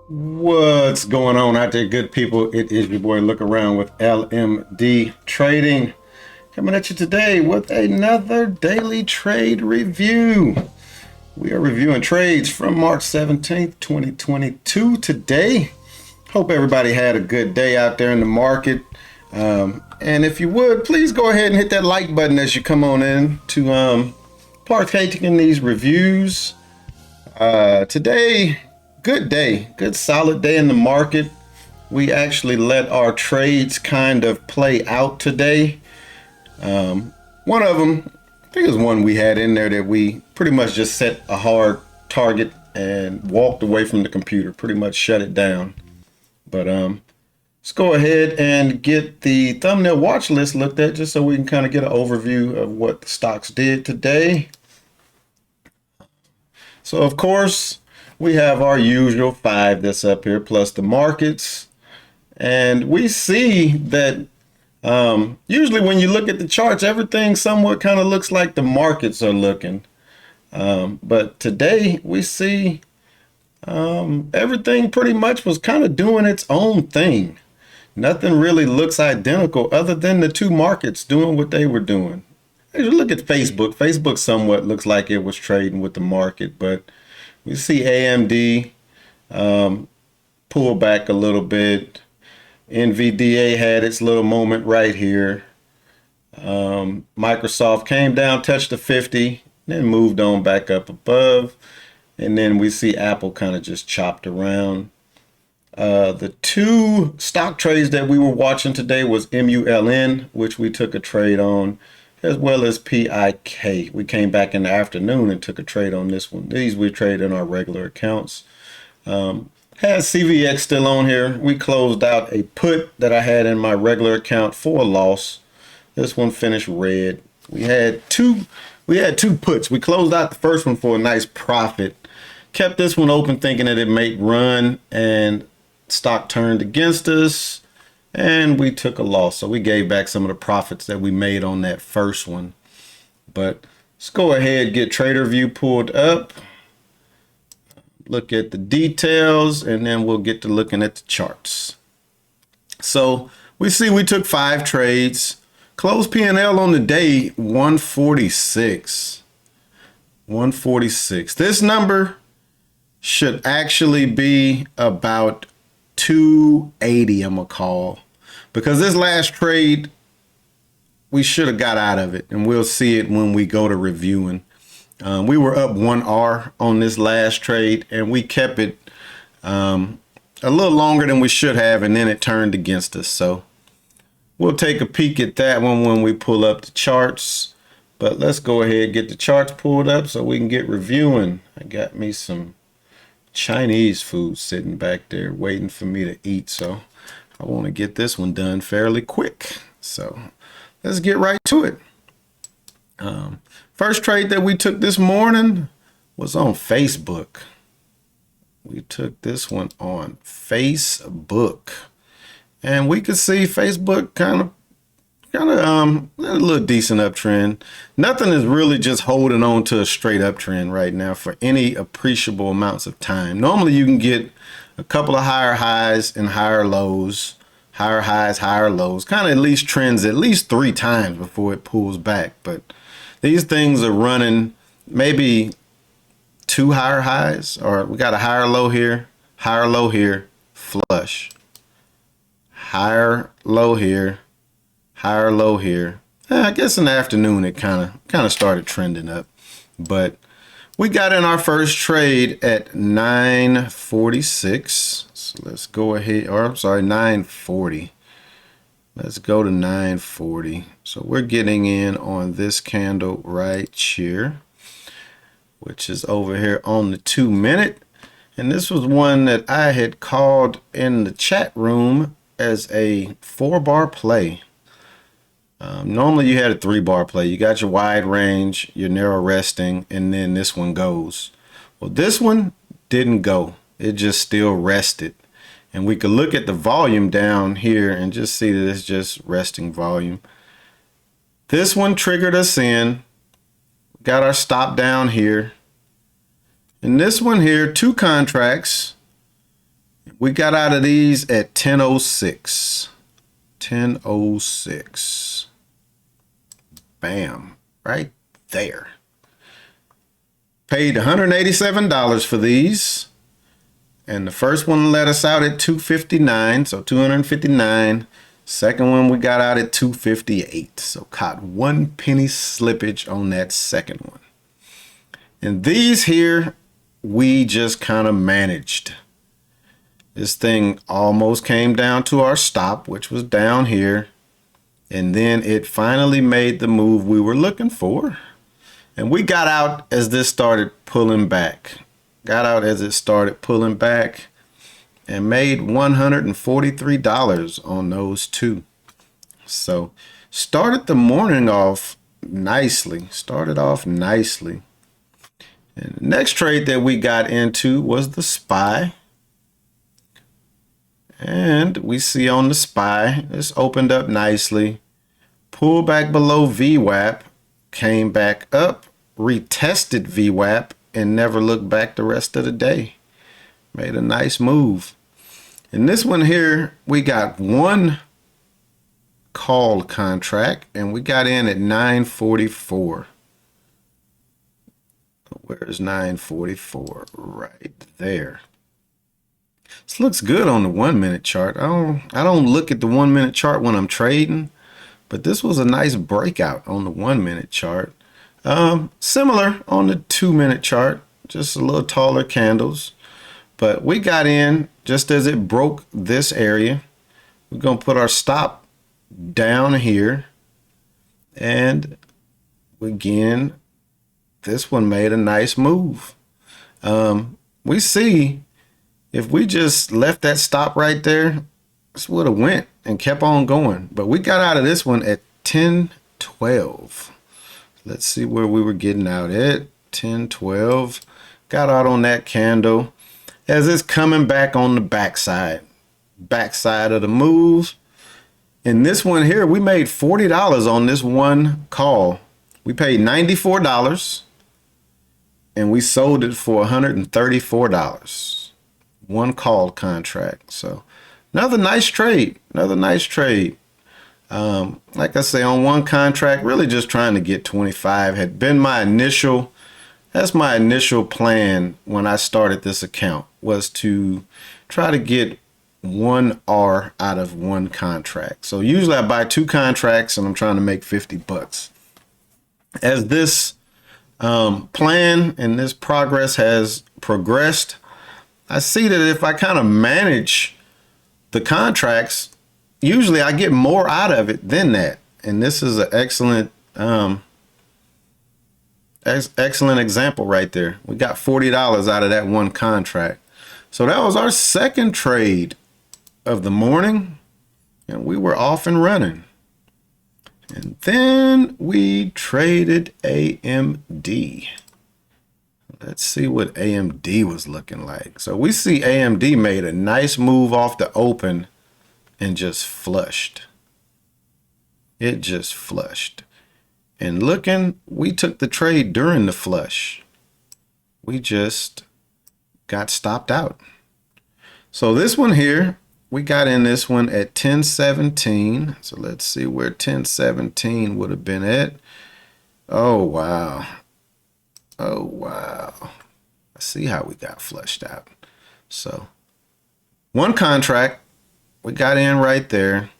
What's going on out there, good people? It is your boy Look Around with LMD Trading, coming at you today with another daily trade review. We are reviewing trades from March 17th, 2022 today. Hope everybody had a good day out there in the market. And if you would, please go ahead and hit that like button as you come on in to partake in these reviews. Today, good day, good solid day in the market. We actually let our trades kind of play out today. One of them, I think it was one we had in there that we pretty much just set a hard target and walked away from the computer, pretty much shut it down. But let's go ahead and get the thumbnail watch list looked at just so we can kind of get an overview of what the stocks did today. So of course, we have our usual 5 that's up here plus the markets. And we see that usually when you look at the charts, everything somewhat kind of looks like the markets are looking. But today we see everything pretty much was kind of doing its own thing. Nothing really looks identical other than the two markets doing what they were doing. As you look at Facebook, Facebook somewhat looks like it was trading with the market, but we see AMD pull back a little bit. NVDA had its little moment right here. Microsoft came down, touched the 50, then moved on back up above. And then we see Apple kind of just chopped around. The two stock trades that we were watching today was MULN, which we took a trade on, as well as PIK. We came back in the afternoon and took a trade on this one. These we trade in our regular accounts. Has CVX still on here. We closed out a put that I had in my regular account for a loss. This one finished red. We had two puts. We closed out the first one for a nice profit. Kept this one open thinking that it may run, and stock turned against us and we took a loss. So we gave back some of the profits that we made on that first one. But let's go ahead, get TraderView pulled up, look at the details, and then we'll get to looking at the charts. So we see we took 5 trades. Closed P&L on the day 146. 146. This number should actually be about 280, I'm gonna call, because this last trade we should have got out of it, and we'll see it when we go to reviewing. We were up 1R on this last trade, and we kept it a little longer than we should have, and then it turned against us. So we'll take a peek at that one when we pull up the charts. But let's go ahead and get the charts pulled up so we can get reviewing. I got me some Chinese food sitting back there waiting for me to eat, so I want to get this one done fairly quick. So let's get right to it. First trade that we took this morning was on Facebook. We took this one on Facebook, and we could see Facebook kind of a little decent uptrend. Nothing is really just holding on to a straight uptrend right now for any appreciable amounts of time. Normally you can get a couple of higher highs and higher lows, higher highs, higher lows, kind of at least trends at least 3 times before it pulls back. But these things are running maybe 2 higher highs, or we got a higher low here, flush, higher low here, higher low here. I guess in the afternoon it kind of started trending up, but we got in our first trade at 946. So let's go ahead, or I'm sorry, 940. Let's go to 940. So we're getting in on this candle right here, which is over here on the 2-minute. And this was one that I had called in the chat room as a 4-bar play. Normally you had a 3-bar play. You got your wide range, your narrow resting, and then this one goes. Well, this one didn't go. It just still rested. And we could look at the volume down here and just see that it's just resting volume. This one triggered us in. Got our stop down here. And this one here, 2 contracts. We got out of these at 10:06. 10:06. Bam, right there. Paid $187 for these. And the first one let us out at 259, so 259. Second one we got out at 258, so caught 1 penny slippage on that second one. And these here, we just kind of managed. This thing almost came down to our stop, which was down here. And then it finally made the move we were looking for. And we got out as this started pulling back. Got out as it started pulling back and made $143 on those two. So started the morning off nicely. Started off nicely. And the next trade that we got into was the SPY. And we see on the SPY, this opened up nicely. Pulled back below VWAP. Came back up. Retested VWAP. And never looked back the rest of the day. Made a nice move. And this one here, we got one call contract. And we got in at 944. Where's 944? Right there. This looks good on the 1 minute chart. I don't look at the 1 minute chart when I'm trading, but this was a nice breakout on the 1 minute chart. Similar on the 2 minute chart, just a little taller candles, but we got in just as it broke this area. We're going to put our stop down here, and again, this one made a nice move. We see if we just left that stop right there, this would have went and kept on going. But we got out of this one at 10:12. Let's see where we were getting out at. 10:12. Got out on that candle as it's coming back on the backside of the move. And this one here, we made $40 on this one call. We paid $94 and we sold it for $134. One call contract. So another nice trade. Like I say, on one contract, really just trying to get 25 had been that's my initial plan when I started this account, was to try to get 1 R out of one contract. So usually I buy 2 contracts and I'm trying to make $50. As this plan and this progress has progressed, I see that if I kind of manage the contracts, usually I get more out of it than that. And this is an excellent example right there. We got $40 out of that one contract. So that was our second trade of the morning, and we were off and running. And then we traded AMD. Let's see what AMD was looking like. So we see AMD made a nice move off the open and just flushed. It just flushed. And looking, we took the trade during the flush. We just got stopped out. So this one here, we got in this one at 10:17. So let's see where 10:17 would have been at. Oh, wow. Oh, wow. I see how we got flushed out. So one contract, we got in right there.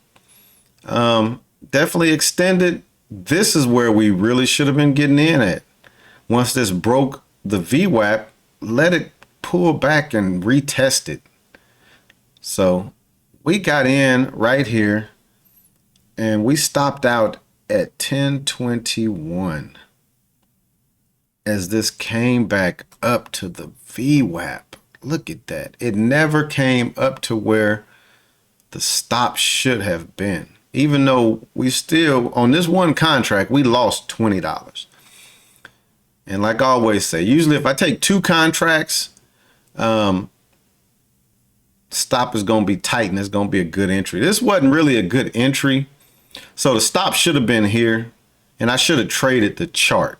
Definitely extended. This is where we really should have been getting in at. Once this broke the VWAP, let it pull back and retest it. So we got in right here and we stopped out at 10:21. As this came back up to the VWAP. Look at that. It never came up to where the stop should have been. Even though we still, on this one contract, we lost $20. And like I always say, usually if I take 2 contracts, stop is going to be tight and it's going to be a good entry. This wasn't really a good entry. So the stop should have been here and I should have traded the chart.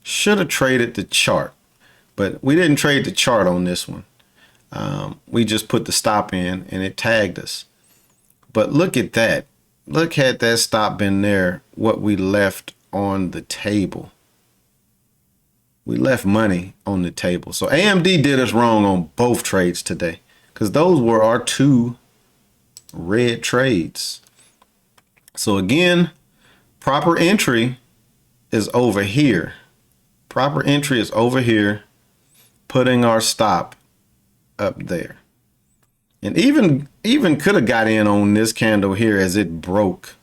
Should have traded the chart, but we didn't trade the chart on this one. We just put the stop in and it tagged us. But look at that. Look, had that stop been there, what we left on the table. We left money on the table. So AMD did us wrong on both trades today, because those were our two red trades. So again, proper entry is over here. Proper entry is over here, putting our stop up there. And even could have got in on this candle here as it broke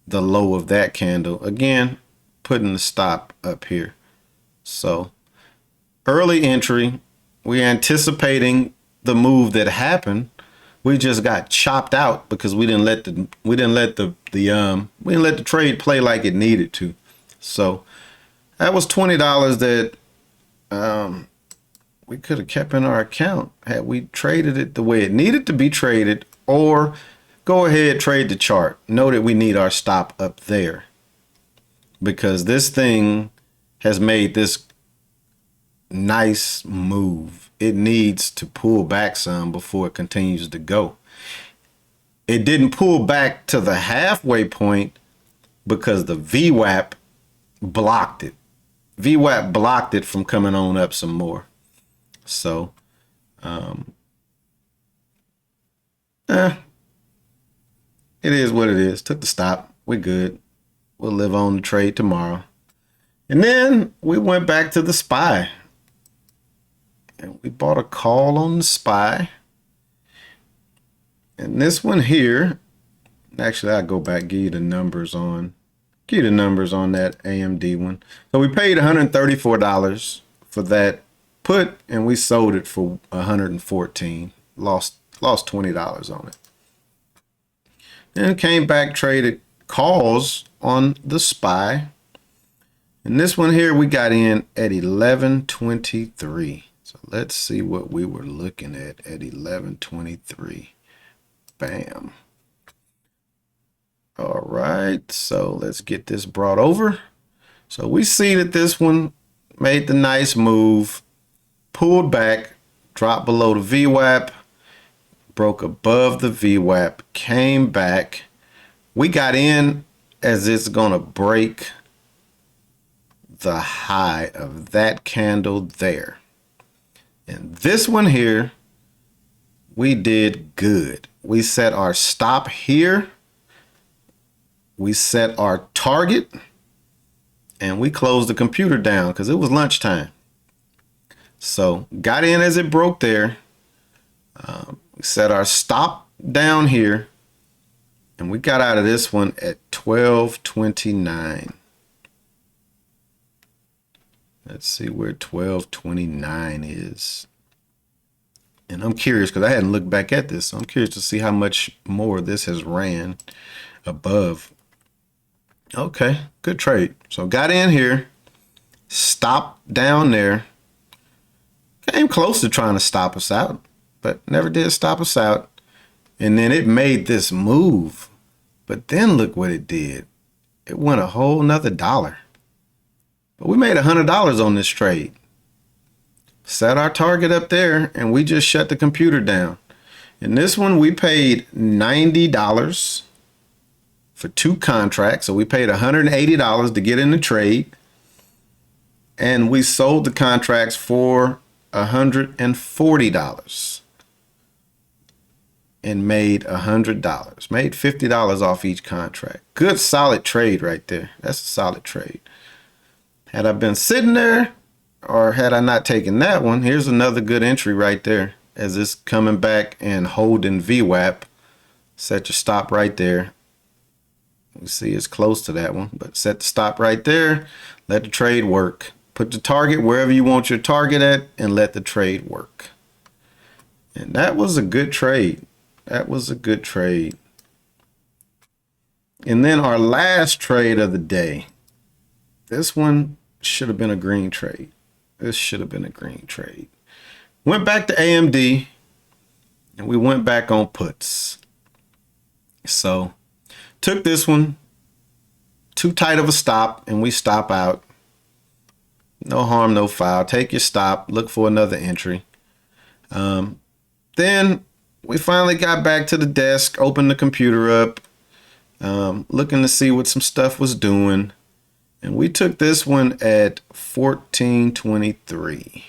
the low of that candle. Again, putting the stop up here. So early entry, we're anticipating the move that happened. We just got chopped out because we didn't let the trade play like it needed to. So that was $20 that we could have kept in our account had we traded it the way it needed to be traded, or go ahead, trade the chart. Know that we need our stop up there, because this thing has made this nice move. It needs to pull back some before it continues to go. It didn't pull back to the halfway point because the VWAP blocked it. VWAP blocked it from coming on up some more. So, it is what it is. Took the stop. We're good. We'll live on the trade tomorrow. And then we went back to the SPY. And we bought a call on the SPY. And this one here, actually, I'll go back, give you the numbers on that AMD one. So we paid $134 for that put, and we sold it for $114. Lost $20 on it. Then came back, traded calls on the SPY. And this one here, we got in at 1123. So let's see what we were looking at 1123. Bam. All right, so let's get this brought over. So we see that this one made the nice move, pulled back, dropped below the VWAP, broke above the VWAP, came back. We got in as it's gonna break the high of that candle there. And this one here, we did good. We set our stop here. We set our target, and we closed the computer down because it was lunchtime. So got in as it broke there. We set our stop down here, and we got out of this one at 1229. Let's see where 1229 is. And I'm curious because I hadn't looked back at this. So I'm curious to see how much more this has ran above. Okay, good trade. So got in here, stopped down there, came close to trying to stop us out, but never did stop us out. And then it made this move. But then look what it did. It went a whole nother $1. But we made $100 on this trade. Set our target up there, and we just shut the computer down. In this one, we paid $90 for 2 contracts. So we paid $180 to get in the trade. And we sold the contracts for $140 and made $100. Made $50 off each contract. Good solid trade right there. That's a solid trade. Had I been sitting there, or had I not taken that one, here's another good entry right there. As it's coming back and holding VWAP. Set your stop right there. You see it's close to that one, but set the stop right there. Let the trade work. Put the target wherever you want your target at and let the trade work. And that was a good trade. That was a good trade. And then our last trade of the day. This one should have been a green trade. This should have been a green trade. Went back to AMD and we went back on puts. So took this one, too tight of a stop, and we stop out. No harm, no foul. Take your stop, look for another entry. Then we finally got back to the desk, opened the computer up, looking to see what some stuff was doing. And we took this one at 1423.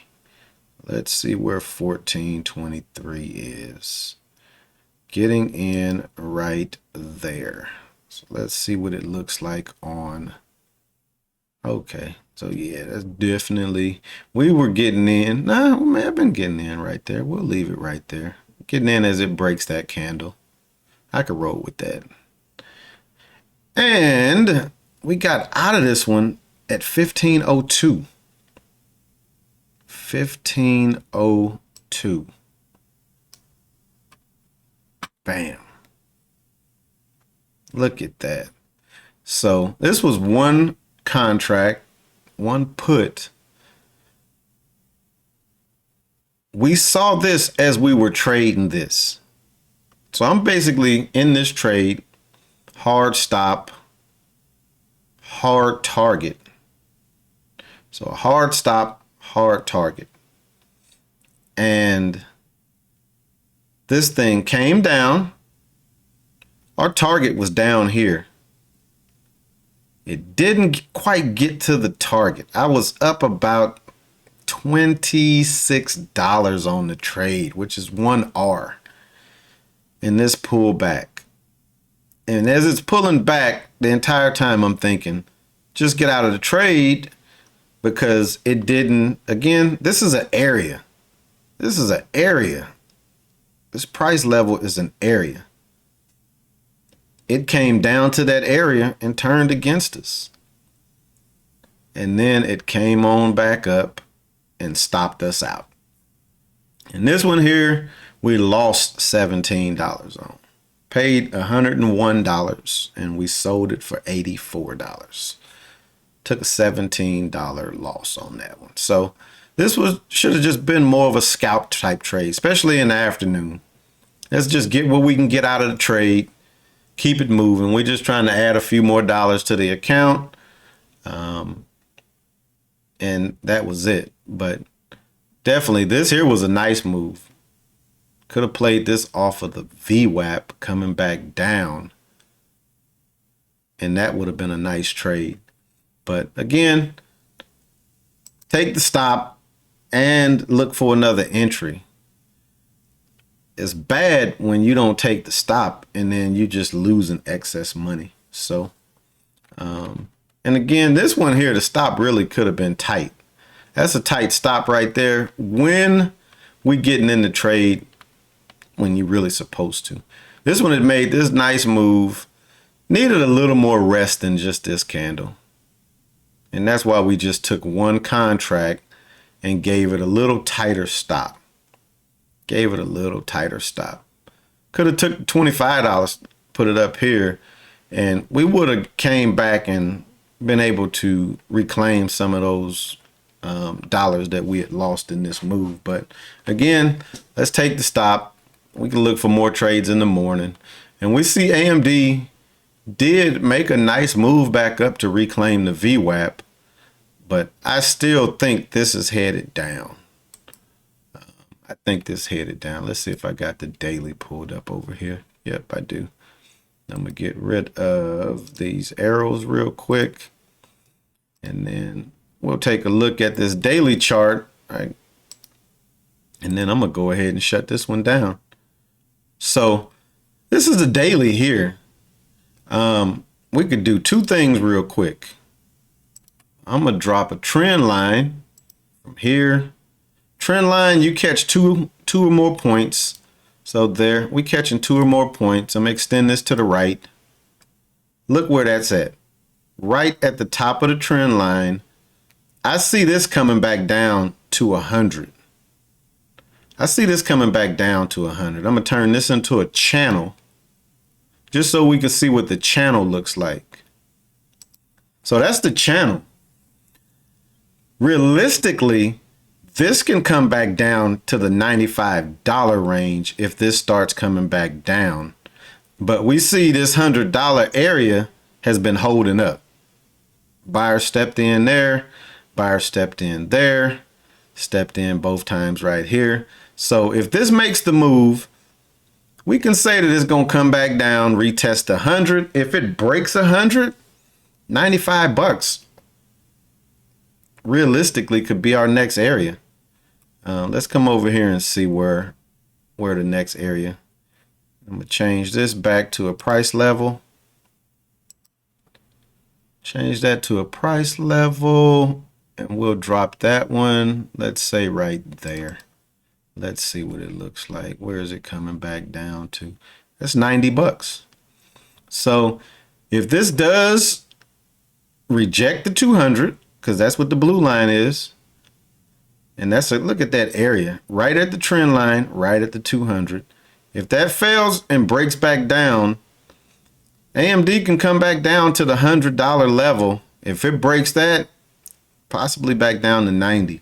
Let's see where 1423 is. Getting in right there. So let's see what it looks like on. Okay. So yeah, that's definitely, we were getting in. Nah, we may have been getting in right there. We'll leave it right there. Getting in as it breaks that candle. I could roll with that. And we got out of this one at 1502. 1502. Bam. Look at that. So this was one contract, one put. We saw this as we were trading this. So I'm basically in this trade, hard stop, hard target. So a hard stop, hard target. And this thing came down. Our target was down here. It didn't quite get to the target. I was up about $26 on the trade, which is 1R in this pullback. And as it's pulling back the entire time, I'm thinking, just get out of the trade, because it didn't. Again, this is an area. This is an area. This price level is an area. It came down to that area and turned against us. And then it came on back up and stopped us out. And this one here, we lost $17 on. Paid $101 and we sold it for $84. Took a $17 loss on that one. So this should have just been more of a scalp type trade, especially in the afternoon. Let's just get what we can get out of the trade. Keep it moving. We're just trying to add a few more dollars to the account. And that was it. But definitely this here was a nice move. Could have played this off of the VWAP coming back down. And that would have been a nice trade. But again, take the stop and look for another entry. It's bad when you don't take the stop and then you just losing excess money. So, and again, this one here, the stop really could have been tight. That's a tight stop right there. When we getting in the trade, when you really supposed to. This one had made this nice move. Needed a little more rest than just this candle. And that's why we just took one contract and gave it a little tighter stop. Gave it a little tighter stop. Could have took $25, put it up here, and we would have came back and been able to reclaim some of those dollars that we had lost in this move. But again, let's take the stop. We can look for more trades in the morning. And we see AMD did make a nice move back up to reclaim the VWAP, but I still think this is headed down. I think this headed down. Let's see if I got the daily pulled up over here. Yep, I do. I'm gonna get rid of these arrows real quick, and then we'll take a look at this daily chart, right? And then I'm gonna go ahead and shut this one down. So this is the daily here. We could do two things real quick. I'm gonna drop a trend line from here. Trend line, you catch two or more points. So there, we catching 2 or more points. I'm gonna extend this to the right. Look where that's at. Right at the top of the trend line. I see this coming back down to 100. I see this coming back down to 100. I'm gonna turn this into a channel just so we can see what the channel looks like. So that's the channel. Realistically, this can come back down to the $95 range if this starts coming back down. But we see this $100 area has been holding up. Buyer stepped in there, buyer stepped in there, stepped in both times right here. So if this makes the move, we can say that it's going to come back down, retest 100. If it breaks 100, 95 bucks realistically could be our next area. Let's come over here and see where the next area. I'm going to change this back to a price level. Change that to a price level, and we'll drop that one. Let's say right there. Let's see what it looks like. Where is it coming back down to? That's 90 bucks. So if this does reject the 200, because that's what the blue line is, and that's a look at that area right at the trend line, right at the 200. If that fails and breaks back down, AMD can come back down to the $100 level. If it breaks that, possibly back down to 90.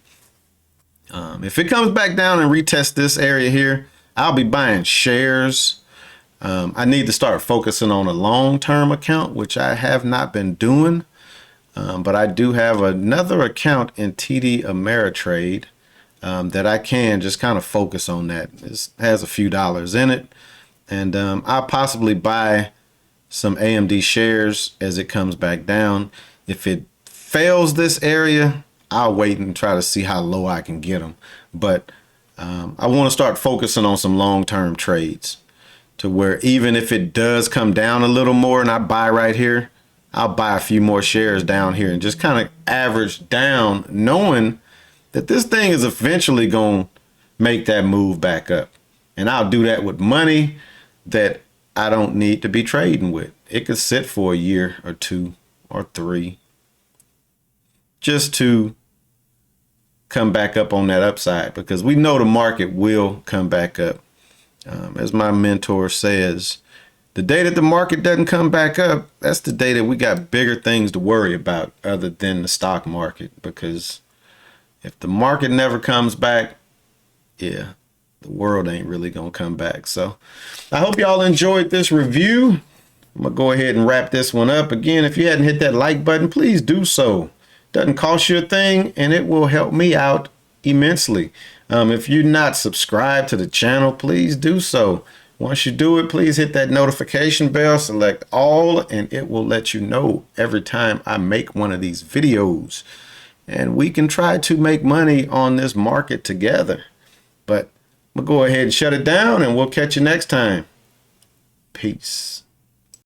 If it comes back down and retests this area here, I'll be buying shares. I need to start focusing on a long-term account, which I have not been doing. But I do have another account in TD Ameritrade that I can just kind of focus on that. It has a few dollars in it. And I'll possibly buy some AMD shares as it comes back down. If it fails this area, I'll wait and try to see how low I can get them. But I want to start focusing on some long-term trades to where even if it does come down a little more and I buy right here, I'll buy a few more shares down here and just kind of average down, knowing that this thing is eventually going to make that move back up. And I'll do that with money that I don't need to be trading with. It could sit for a year or 2 or 3 just to come back up on that upside, because we know the market will come back up. As my mentor says, the day that the market doesn't come back up, that's the day that we got bigger things to worry about other than the stock market. Because if the market never comes back, yeah, the world ain't really gonna come back. So I hope y'all enjoyed this review. I'm gonna go ahead and wrap this one up. Again, if you hadn't hit that like button, please do so. Doesn't cost you a thing, and it will help me out immensely. If you're not subscribed to the channel, please do so. Once you do it, please hit that notification bell, select all, and it will let you know every time I make one of these videos. And we can try to make money on this market together. But we'll go ahead and shut it down, and we'll catch you next time. Peace.